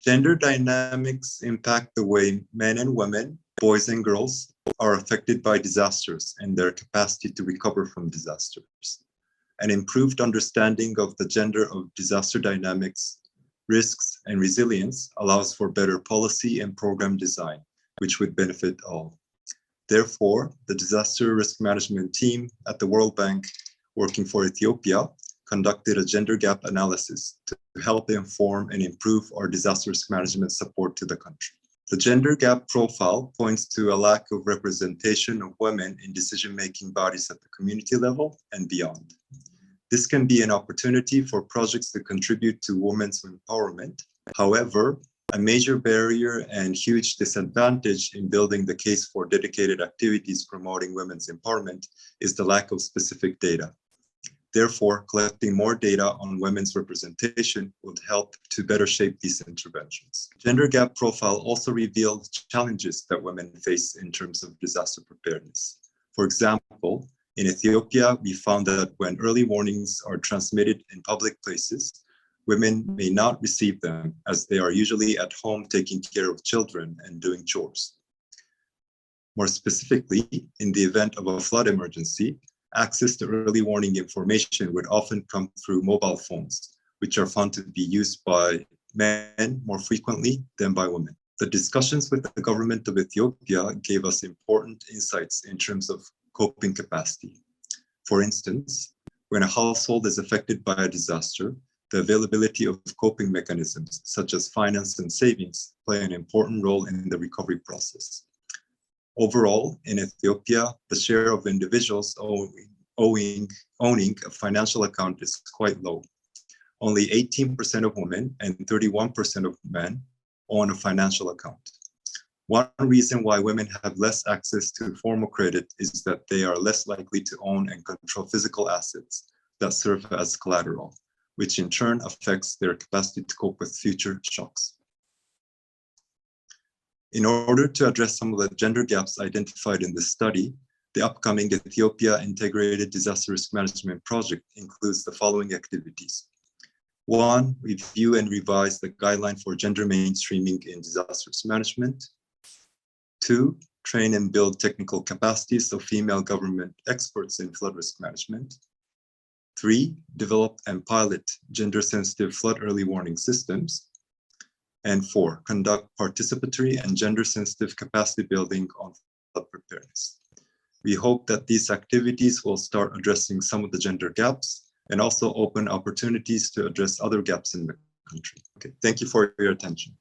Gender dynamics impact the way men and women, boys and girls, are affected by disasters and their capacity to recover from disasters. An improved understanding of the gender of disaster dynamics, risks, and resilience allows for better policy and program design, which would benefit all. Therefore, the disaster risk management team at the World Bank working for Ethiopia conducted a gender gap analysis to help inform and improve our disaster risk management support to the country. The gender gap profile points to a lack of representation of women in decision-making bodies at the community level and beyond. This can be an opportunity for projects to contribute to women's empowerment. However, a major barrier and huge disadvantage in building the case for dedicated activities promoting women's empowerment is the lack of specific data. Therefore, collecting more data on women's representation would help to better shape these interventions. Gender gap profile also revealed challenges that women face in terms of disaster preparedness. For example, in Ethiopia, we found that when early warnings are transmitted in public places, women may not receive them as they are usually at home taking care of children and doing chores. More specifically, in the event of a flood emergency, access to early warning information would often come through mobile phones, which are found to be used by men more frequently than by women. The discussions with the government of Ethiopia gave us important insights in terms of coping capacity. For instance, when a household is affected by a disaster, the availability of coping mechanisms such as finance and savings play an important role in the recovery process. Overall, in Ethiopia, the share of individuals owning a financial account is quite low. Only 18% of women and 31% of men own a financial account. One reason why women have less access to formal credit is that they are less likely to own and control physical assets that serve as collateral, which in turn affects their capacity to cope with future shocks. In order to address some of the gender gaps identified in this study, the upcoming Ethiopia Integrated Disaster Risk Management Project includes the following activities. 1, review and revise the guideline for gender mainstreaming in disaster risk management. 2, train and build technical capacities of female government experts in flood risk management. 3, develop and pilot gender-sensitive flood early warning systems. And 4, conduct participatory and gender-sensitive capacity building on flood preparedness. We hope that these activities will start addressing some of the gender gaps and also open opportunities to address other gaps in the country. Okay, thank you for your attention.